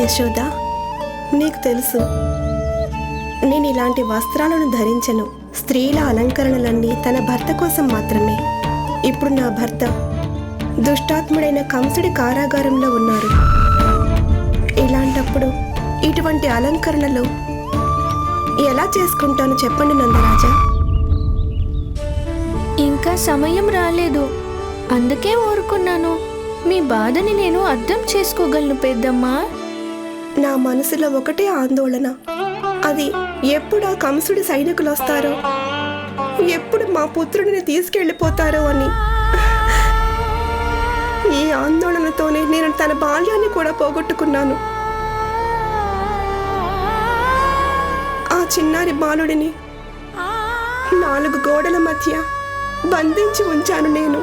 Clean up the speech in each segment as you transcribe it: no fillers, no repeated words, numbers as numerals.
యశోద, నీకు తెలుసు నేను ఇలాంటి వస్త్రాలను ధరించను. స్త్రీల అలంకరణలన్నీ తన భర్త కోసం మాత్రమే. ఇప్పుడు నా భర్త దుష్టాత్ముడైన కంసుడి కారాగారంలో ఉన్నారు. ఇలాంటప్పుడు ఇటువంటి అలంకరణలు ఎలా చేసుకుంటాను చెప్పండి నందరాజా. ఇంకా సమయం రాలేదు, అందుకే ఊరుకున్నాను. మీ బాధని నేను అర్థం చేసుకోగలను పెద్దమ్మా. నా మనసులో ఒకటే ఆందోళన. అది ఎప్పుడు ఆ కంసుడి సైనికులు వస్తారో, ఎప్పుడు మా పుత్రుడిని తీసుకెళ్ళిపోతారో అని. ఈ ఆందోళనతోనే నేను తన బాల్యాన్ని కూడా పోగొట్టుకున్నాను. ఆ చిన్నారి బాలుడిని 4 గోడల మధ్య బంధించి ఉంచాను నేను.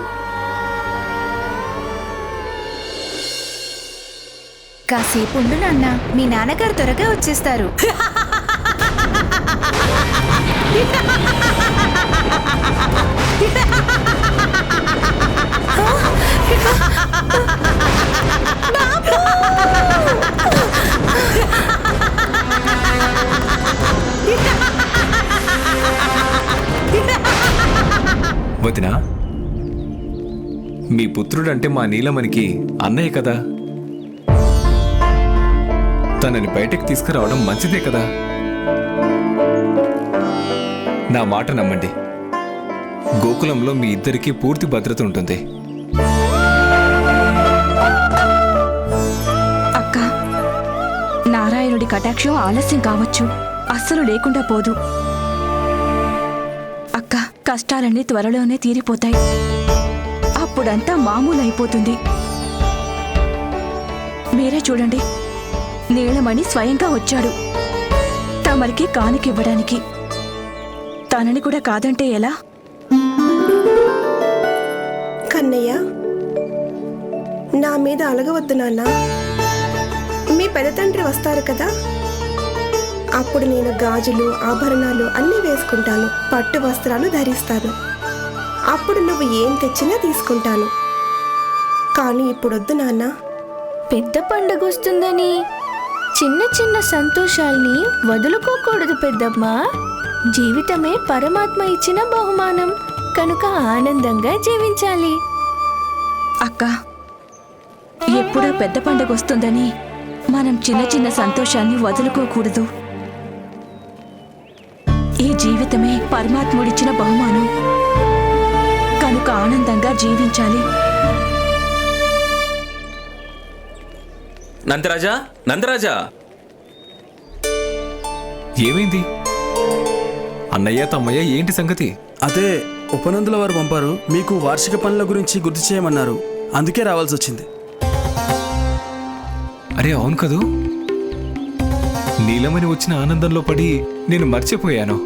కాసేపు ఉండు నాన్న, మీ నాన్నగారు త్వరగా వచ్చేస్తారు. వదినా, మీ పుత్రుడంటే మా నీలమణికి అన్నయ్య కదా. తనని బయటకు తీసుకురావడం మంచిదే కదా. నా మాట నమ్మండి, గోకులంలో మీ ఇద్దరికీ పూర్తి భద్రత ఉంటుంది. అక్క, నారాయణుడి కటాక్షం ఆలస్యం కావచ్చు, అస్సలు లేకుండా పోదు. అక్క, కష్టాలన్నీ త్వరలోనే తీరిపోతాయి. అప్పుడంతా మామూలు అయిపోతుంది. మీరే చూడండి, నీలమణి స్వయంగా వచ్చాడు తమరికి కానుకివ్వడానికి. తనని కూడా కాదంటే ఎలా? కన్నయ్య, నా మీద అలగవద్దు నాన్న. మీ పెద్ద తండ్రి వస్తారు కదా, అప్పుడు నేను గాజులు ఆభరణాలు అన్నీ వేసుకుంటాను, పట్టు వస్త్రాలు ధరిస్తాను. అప్పుడు నువ్వు ఏం తెచ్చినా తీసుకుంటాను. కానీ ఇప్పుడొద్దు నాన్న. పెద్ద పండుగ వస్తుందని చిన్న చిన్న సంతోషాల్ని వదులుకోకూడదు పెద్దమ్మా. జీవితమే పరమాత్మ ఇచ్చిన బహుమానం కనుక ఆనందంగా జీవించాలి. అక్క, ఎప్పుడో పెద్ద పండుగ వస్తుందని మనం చిన్న చిన్న సంతోషాన్ని వదులుకోకూడదు. ఈ జీవితమే పరమాత్ముడిచ్చిన బహుమానం కనుక ఆనందంగా జీవించాలి. నందరాజా, నందరాజా, ఏమైంది? అన్నయ్య తమ్మయ్య ఏంటి సంగతి? అదే ఉపనందుల వారు పంపారు, మీకు వార్షిక పనుల గురించి గుర్తు చేయమన్నారు, అందుకే రావాల్సి వచ్చింది. అరే అవును కదూ, నీలమని వచ్చిన ఆనందంలో పడి నేను మర్చిపోయాను.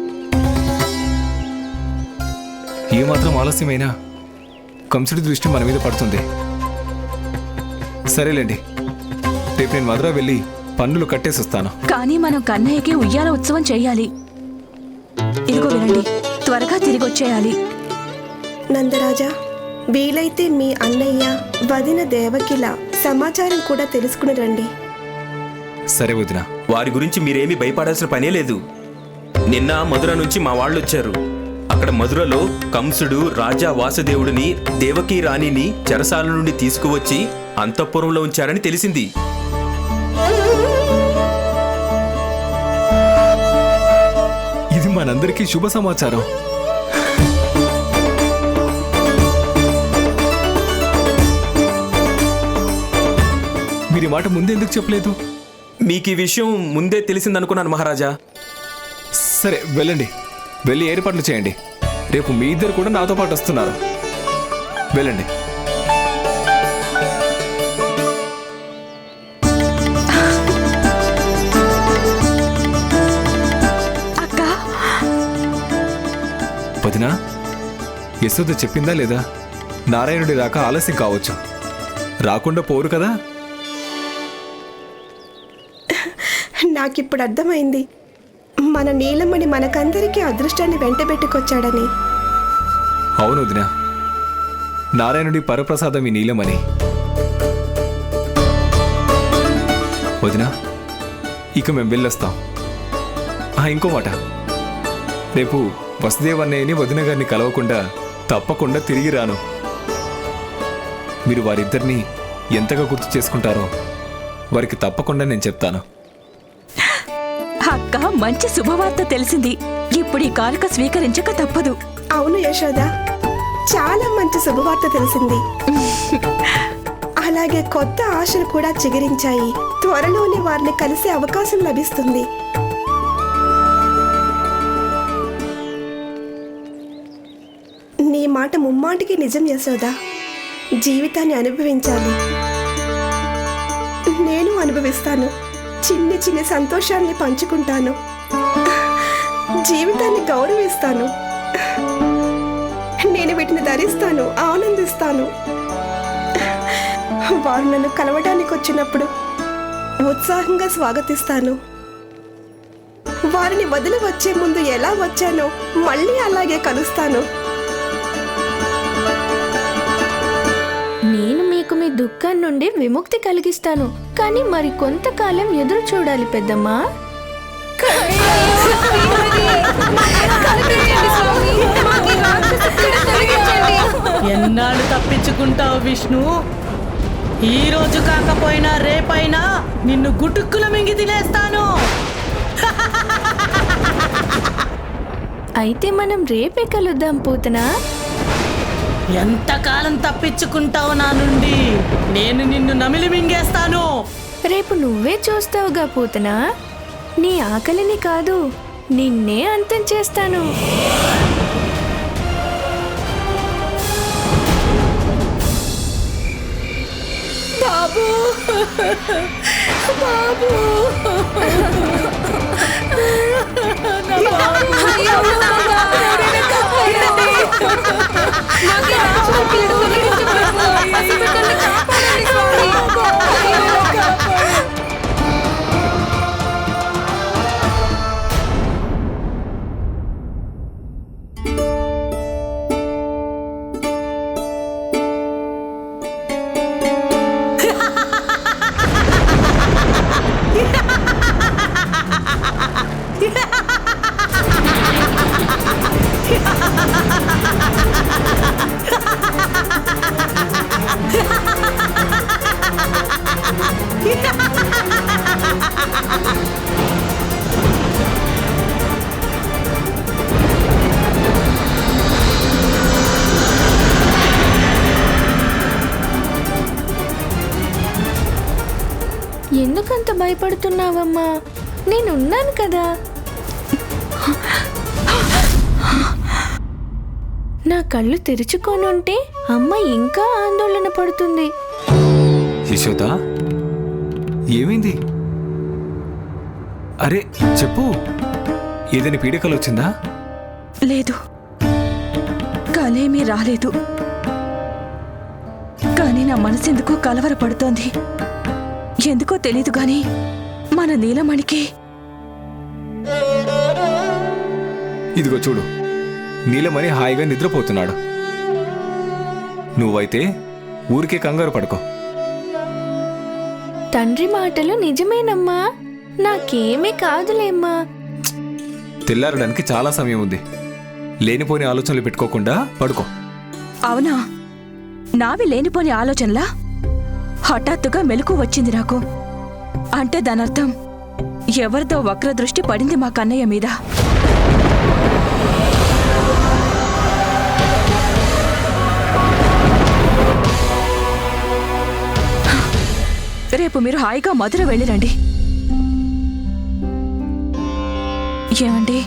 ఏమాత్రం ఆలస్యమైనా కంసుడి దృష్టి మన మీద పడుతుంది. సరేలేండి, రేపు నేను మధుర వెళ్ళి పన్నులు కట్టేసొస్తాను. కానీ మనం కన్నయ్యకి ఉయ్యాల ఉత్సవం చెయ్యాలి. ఇదిగో వినండి, త్వరగా తిరిగొచ్చేయాలి. నందరాజా, వీలైతే మీ అన్నయ్య వదిన దేవకిల సమాచారం కూడా తెలుసుకుని రండి. సరే వదినా. వారి గురించి మీరేమీ భయపడాల్సిన పనే లేదు. నిన్న మధుర నుంచి మా వాళ్ళు వచ్చారు. అక్కడ మధురలో కంసుడు రాజా వాసుదేవుడిని, దేవకీ రాణిని చెరసాల నుండి తీసుకువచ్చి అంతఃపురంలో ఉంచారని తెలిసింది. ఇది మనందరికీ శుభ సమాచారం. మీరు మాట ముందెందుకు చెప్పలేదు? మీకు ఈ విషయం ముందే తెలిసిందనుకున్నాను మహారాజా. సరే వెళ్ళండి, వెళ్ళి ఏర్పాట్లు చేయండి. రేపు మీ ఇద్దరు కూడా నాతో పాటు వస్తున్నారు. వెళ్ళండి. అక్క, వదినా, యశోద చెప్పిందా లేదా? నారాయణుడి రాక ఆలస్యం కావచ్చు, రాకుండా పోరు కదా. నాకిప్పుడు అర్థమైంది, మన నీలమణి మనకందరికీ అదృష్టాన్ని వెంటబెట్టుకొచ్చాడని. అవును వదినా, నారాయణుడి పరప్రసాదం ఈ నీలమణి. వదినా, ఇక మేము వెళ్ళొస్తాం. ఇంకో మాట, రేపు వసుదేవ్ అన్నయ్యని వదిన గారిని కలవకుండా తప్పకుండా తిరిగి రాను. మీరు వారిద్దరిని ఎంతగా గుర్తు చేసుకుంటారో వారికి తప్పకుండా నేను చెప్తాను. అక్క, మంచి శుభవార్త తెలిసింది. ఇప్పుడు ఈ కానుక స్వీకరించక తప్పదు. అవును యశోద, చాలా మంచి శుభవార్త తెలిసింది. అలాగే కొత్త ఆశలు కూడా చిగురించాయి. త్వరలోనే వారిని కలిసే అవకాశం లభిస్తుంది. నీ మాట ముమ్మాటికి నిజం యశోద. జీవితాన్ని అనుభవించాలి. నేను అనుభవిస్తాను. చిన్ని చిన్ని సంతోషాన్ని పంచుకుంటాను. జీవితాన్ని గౌరవిస్తాను. నేను వీటిని ధరిస్తాను, ఆనందిస్తాను. వారు నన్ను కలవడానికి వచ్చినప్పుడు ఉత్సాహంగా స్వాగతిస్తాను. వారిని వదిలి వచ్చే ముందు ఎలా వచ్చానో మళ్ళీ అలాగే కలుస్తాను. నేను మీకు మీ దుఃఖం నుండి విముక్తి కలిగిస్తాను. కానీ మరి కొంతకాలం ఎదురు చూడాలి పెద్దమ్మా. ఎన్నాళ్ళు తప్పించుకుంటావు విష్ణు? ఈ రోజు కాకపోయినా రేపైనా నిన్ను గుటుక్కుల మింగి తినేస్తాను. అయితే మనం రేపే కలుద్దాం పూతనా. ఎంతకాలం తప్పించుకుంటావు నా నుండి? నేను నిన్ను నమిలి మింగేస్తాను. రేపు నువ్వే చూస్తావుగా పూతనా. నీ ఆకలిని కాదు, నిన్నే అంతం చేస్తాను. బాబు, బాబు, ఎందుకంత భయపడుతున్నావమ్మా? నేనున్నాను కదా. నా కళ్ళు తెరుచుకోనుంటే అమ్మ ఇంకా ఆందోళన పడుతుంది. యశోద, ఏమైంది? అరే చెప్పు, ఏదైనా పీడకలు వచ్చిందా? లేదు, కలేమీ రాలేదు. కానీ నా మనసెందుకో కలవరపడుతోంది. ఎందుకో తెలీదు గాని మన నీలమణికి. ఇదిగో చూడు, నీలమణి హాయిగా నిద్రపోతున్నాడు. నువ్వైతే ఊరికే కంగారు పడుకో. తండ్రి మాటలు నిజమేనమ్మా. నాకేమీ కాదులేమ్మా. తెల్లారడానికి చాలా సమయం ఉంది. లేనిపోని ఆలోచనలు పెట్టుకోకుండా పడుకో. అవునా? నావి లేనిపోని ఆలోచనలా? హఠాత్తుగా మెలకు వచ్చింది నాకు. అంటే దానర్థం ఎవరితో వక్ర దృష్టి పడింది మా కన్నయ్య మీద. రేపు మీరు హాయిగా మధుర వెళ్ళిరండి. ఏమండి,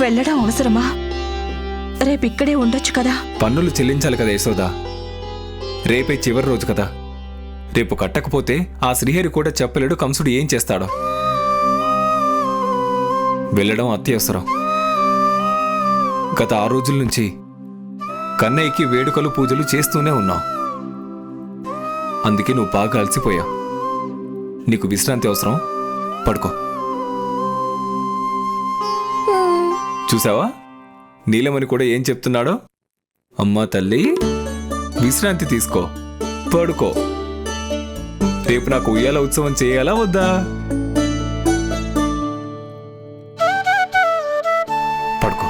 వెళ్ళడం అవసరమా? రేపు ఇక్కడే ఉండొచ్చు కదా. పన్నులు చెల్లించాలి కదా యశోద. రేపే చివరి రోజు కదా. రేపు కట్టకపోతే ఆ శ్రీహరి కూడా చెప్పలేడు కంసుడు ఏం చేస్తాడో. వెళ్ళడం అత్యవసరం. గత 6 రోజుల నుంచి కన్నయ్యకి వేడుకలు పూజలు చేస్తూనే ఉన్నావు. అందుకే నువ్వు బాగా అలసిపోయావు. నీకు విశ్రాంతి అవసరం. పడుకో. చూసావా, నీలమణి కూడా ఏం చెప్తున్నాడో? అమ్మా తల్లి, విశ్రాంతి తీసుకో, పడుకో. రేపు నాకు ఉయ్యాల ఉత్సవం చేయాలా వద్దా? పడుకో.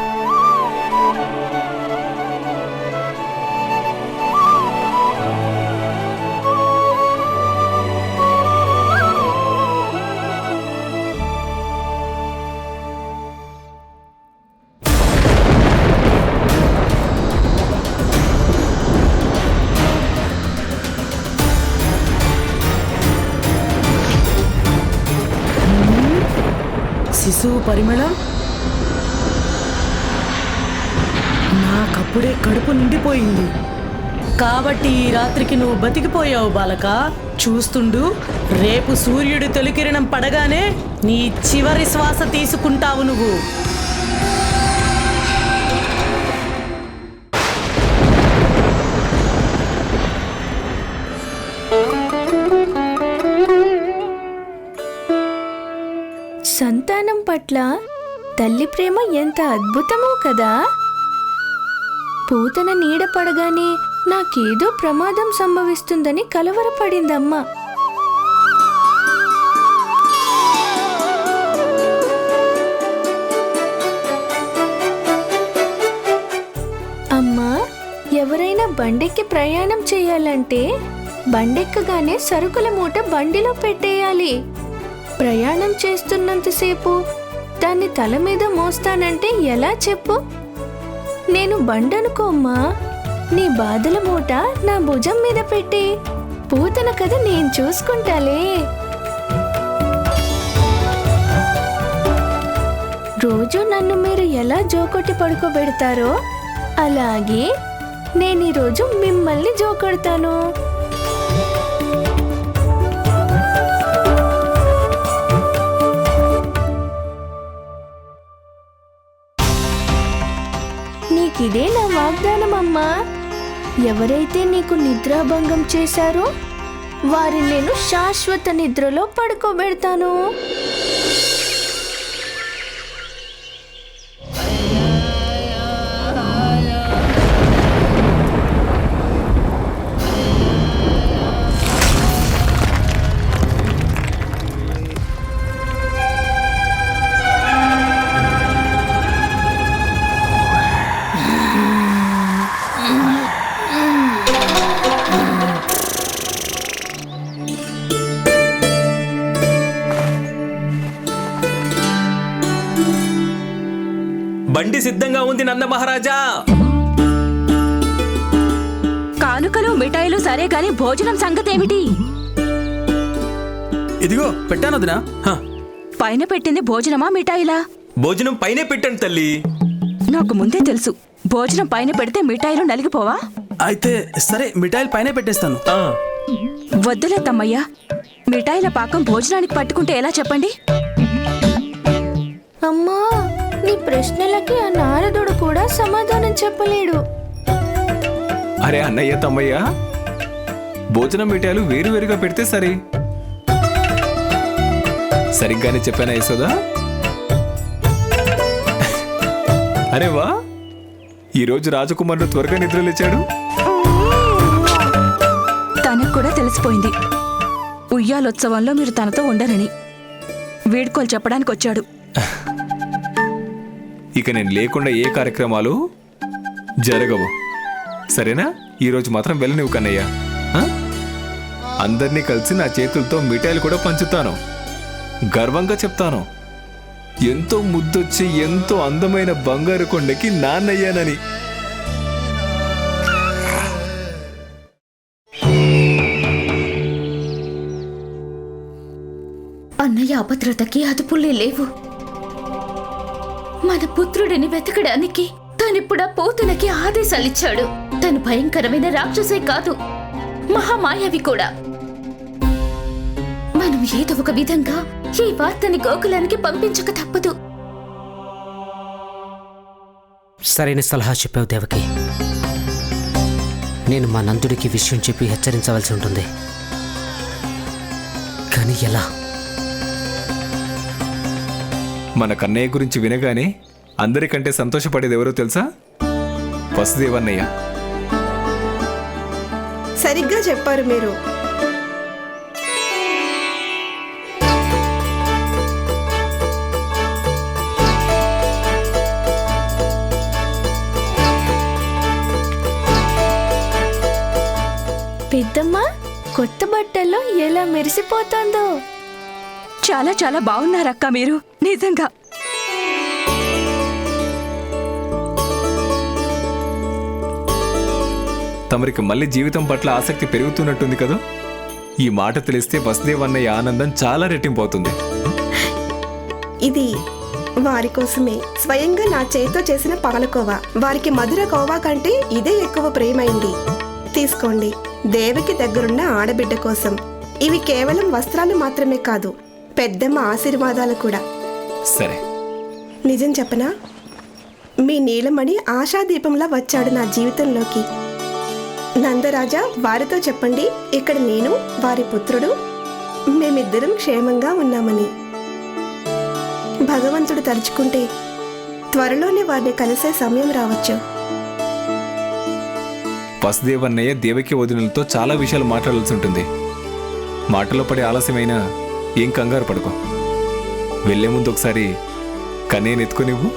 శిశువు పరిమళం, నాకప్పుడే కడుపు నిండిపోయింది కాబట్టి ఈ రాత్రికి నువ్వు బతికిపోయావు బాలక. చూస్తుండు, రేపు సూర్యుడు తొలికిరణం పడగానే నీ చివరి శ్వాస తీసుకుంటావు నువ్వు. సంతానం పట్ల తల్లి ప్రేమ ఎంత అద్భుతమో కదా. పూతన నీడ పడగానే నాకేదో ప్రమాదం సంభవిస్తుందని కలవరపడిందమ్మ. అమ్మా, ఎవరైనా బండెక్కి ప్రయాణం చేయాలంటే బండెక్కగానే సరుకుల మూట బండిలో పెట్టేయాలి. ప్రయాణం చేస్తున్నంతసేపు దాన్ని తల మీద మోస్తానంటే ఎలా చెప్పు? నేను బండనుకోమ్మా, నీ బాధల మూట నా భుజం మీద పెట్టి పూతన కథ నేను చూసుకుంటాలే. రోజు నన్ను మీరు ఎలా జోకొట్టి పడుకోబెడతారో అలాగే నేను ఈరోజు మిమ్మల్ని జోకొడతాను. నీకిదే నా వాగ్దానం అమ్మా. ఎవరైతే నీకు నిద్రాభంగం చేశారో వారిని నేను శాశ్వత నిద్రలో పడుకోబెడతాను. బండి సిద్ధంగా ఉంది నంద మహారాజా. కానుకలు మిఠాయిలు సరే గాని భోజనం సంగతేమిటి? ఇదిగో పెట్టాను వదినా. పైన పెట్టింది భోజనమా మిఠాయిలా? భోజనం పైనే పెట్టండి తల్లి. నాకు ముందే తెలుసు, భోజనం పైన పెడితే మిఠాయిలు నలిగిపోవా? అయితే సరే, మిఠాయిలు పైన పెట్టేస్తాను. వద్దులే తమ్మయ్యా, మిఠాయిల పాకం భోజనానికి పట్టుకుంటే ఎలా చెప్పండి? అమ్మా, నీ ప్రశ్నలకి ఆ నారదుడు కూడా సమాధానం చెప్పలేడు. అరే అన్నయ్య, తమ్మయ్య, భోజనం మిఠాయిలు వేరువేరుగా పెడితే సరే. సరిగ్గానే చెప్పానా యశోదా? అరే వా, ఈరోజు రాజకుమారుడు త్వరగా నిద్రలేచాడు. తనకు కూడా తెలిసిపోయింది ఉయ్యాలోత్సవంలో మీరు తనతో ఉండరని. వీడ్కోలు చెప్పడానికి వచ్చాడు. ఇక నేను లేకుండా ఏ కార్యక్రమాలు జరగవు, సరేనా? ఈరోజు మాత్రం వెళ్ళనివ్వు కన్నయ్య. అందరినీ కలిసి నా చేతులతో మిఠాయిలు కూడా పంచుతాను. గర్వంగా చెప్తాను, ఎంతో ముద్దొచ్చి ఎంతో అందమైన బంగారు కొండకి నాన్నయ్యానని. అన్నయ్య అభద్రతకి అదుపులే లేవు. మన పుత్రుడిని వెతకడానికి తనిప్పుడా పూతనకి ఆదేశాలిచ్చాడు. తను భయంకరమైన రాక్షసే కాదు, మహామాయావి కూడా. మనం ఏదో ఒక విధంగా ఈ వార్తని గోకులానికి పంపించక తప్పదు. సరైన సలహా చెప్పావు దేవకి. నేను మా నందుడికి విషయం చెప్పి హెచ్చరించవలసి ఉంటుంది. కానీ ఎలా? మన కన్నయ్య గురించి వినగానే అందరికంటే సంతోషపడేది ఎవరో తెలుసా? వసుదేవన్నయ్య. సరిగ్గా చెప్పారు మీరు. పెద్దమ్మ కొత్త బట్టల్లో ఎలా మెరిసిపోతుందో. చాలా చాలా బాగున్నారక్క మీరు, నిజంగా. తమరికి మళ్ళీ జీవితం పట్ల ఆసక్తి పెరుగుతున్నట్టుంది కదా. ఈ మాట తెలిస్తే వసుదేవ్ అన్నయ్య ఆనందం చాలా రెట్టింపు అవుతుంది. ఇది వారి కోసమే స్వయంగా నా చేతితో చేసిన పాలకోవా. వారికి మధుర కోవా కంటే ఇదే ఎక్కువ ప్రేమైంది. తీసుకోండి, దేవికి దగ్గరున్న ఆడబిడ్డ కోసం. ఇవి కేవలం వస్త్రాలు మాత్రమే కాదు, పెద్దమ్మ ఆశీర్వాదాలు కూడా. సరే, నిజం చెప్పనా, మీ నీలమణి ఆశాదీపంలా వచ్చాడు నా జీవితంలోకి. నందరాజా, వారితో చెప్పండి ఇక్కడ నేను, వారి పుత్రుడు, మేమిద్దరం క్షేమంగా ఉన్నామని. భగవంతుడు తలుచుకుంటే త్వరలోనే వారిని కలిసే సమయం రావచ్చు. వసుదేవ్ అన్నయ్య దేవకి వదినలతో చాలా విషయాలు మాట్లాడాల్సి ఉంటుంది. మాటలో పడే ఆలస్యమైనా ఏం కంగారు పడుకో. వెళ్లే ముందు ఒకసారి కన్నయ్యను ఎత్తుకునివ్వు.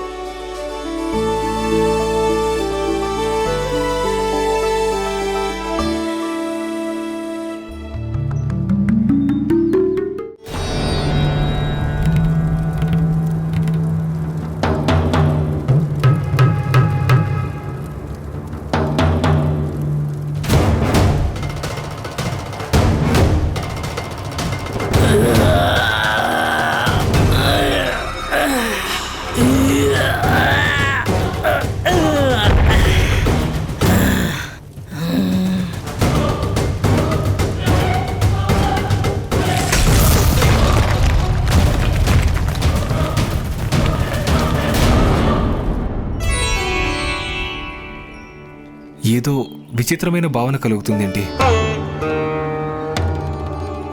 ఏదో విచిత్రమైన భావన కలుగుతుందేంటి?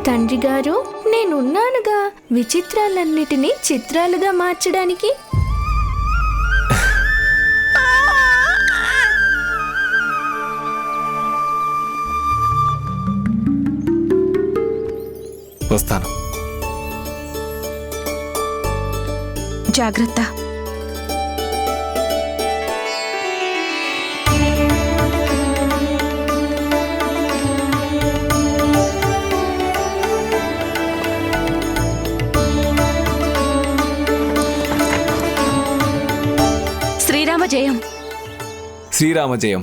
తండ్రి గారు, నేనున్నానుగా విచిత్రాలన్నిటినీ చిత్రాలుగా మార్చడానికి. వస్తాను. జాగ్రత్త. శ్రీరామ జయం. శ్రీరామ జయం.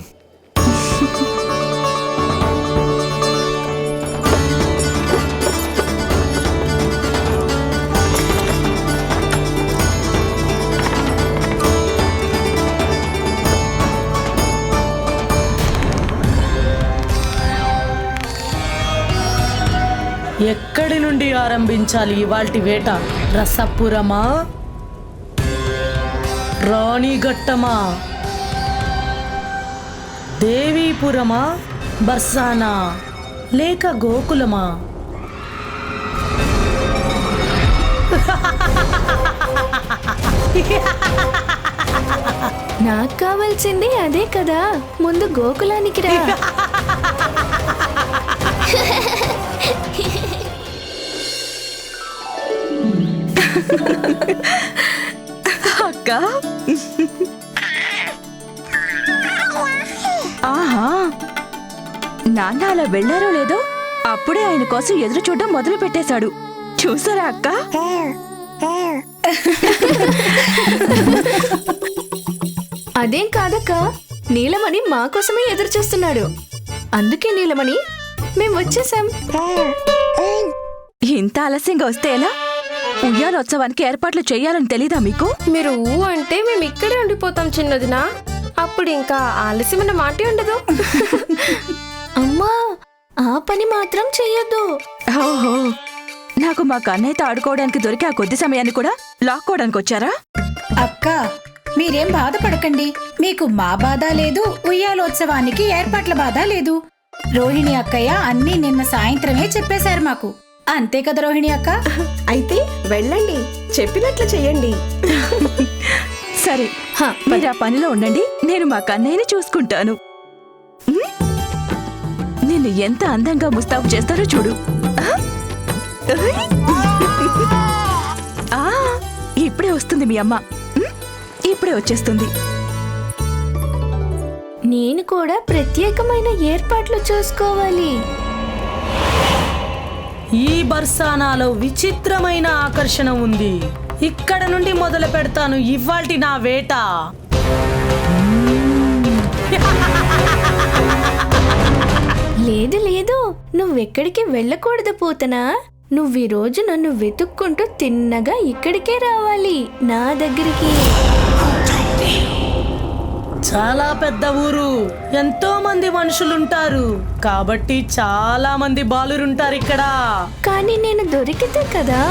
ఎక్కడి నుండి ఆరంభించాలి ఇవాల్టి వేట? రసపురమా, రాణిఘట్టమా, దేవీపురమా, బర్సానా లేక గోకులమా? నాకు కావాల్సింది అదే కదా. ముందు గోకులానికి రా. అక్క, ఆహా, నాన్న అలా వెళ్ళారో లేదో అప్పుడే ఆయన కోసం ఎదురు చూడడం మొదలు పెట్టేశాడు. చూసారా అక్క? అదేం కాదక్క, నీలమణి మా కోసమే ఎదురు చూస్తున్నాడు. అందుకే నీలమణి, మేం వచ్చేసాం. ఇంత ఆలస్యంగా వస్తే ఎలా? ఉయ్యాలోత్సవానికి ఏర్పాట్లు చెయ్యాలని తెలీదా మీకు? మీరు ఊ అంటే మేము ఇక్కడే ఉండిపోతాం చిన్నదినా. అప్పుడు ఇంకా ఆలస్యమైన మాటే ఉండదు. అమ్మా, ఆ పని మాత్రం చెయ్యొద్దు. ఓహో, నాకు మా కన్నయ్యతో ఆడుకోవడానికి దొరికి ఆ కొద్ది సమయాన్ని కూడా లాక్కోవడానికి వచ్చారా? అక్క, మీరేం బాధపడకండి. మీకు మా బాధ లేదు, ఉయ్యాలోత్సవానికి ఏర్పాట్ల బాధ లేదు. రోహిణి అక్కయ్య అన్నీ నిన్న సాయంత్రమే చెప్పేశారు మాకు. అంతే కదా రోహిణి అక్క? అయితే వెళ్ళండి, చెప్పినట్లు చెయ్యండి. సరే, మీరు ఆ పనిలో ఉండండి, నేను మా కన్నయ్యని చూసుకుంటాను. నిన్ను ఎంత అందంగా ముస్తాబు చేస్తారో చూడు. ఇప్పుడే వస్తుంది మీ అమ్మ, ఇప్పుడే వచ్చేస్తుంది. నేను కూడా ప్రత్యేకమైన ఏర్పాట్లు చూసుకోవాలి. ఈ బర్సానాలో విచిత్రమైన ఆకర్షణ ఉంది. ఇక్కడ నుండి మొదలు పెడతాను ఇవాల్టి నా వేట. లేదు లేదు, నువ్వెక్కడికి వెళ్ళకూడదు పూతనా. నువ్వు ఈ రోజు నన్ను వెతుక్కుంటూ తిన్నగా ఇక్కడికే రావాలి, నా దగ్గరికి. చాలా పెద్ద ఊరు, ఎంతో మంది మనుషులుంటారు, కాబట్టి చాలా మంది బాలురుంటారు ఇక్కడ. కానీ నేను దొరికితే కదా.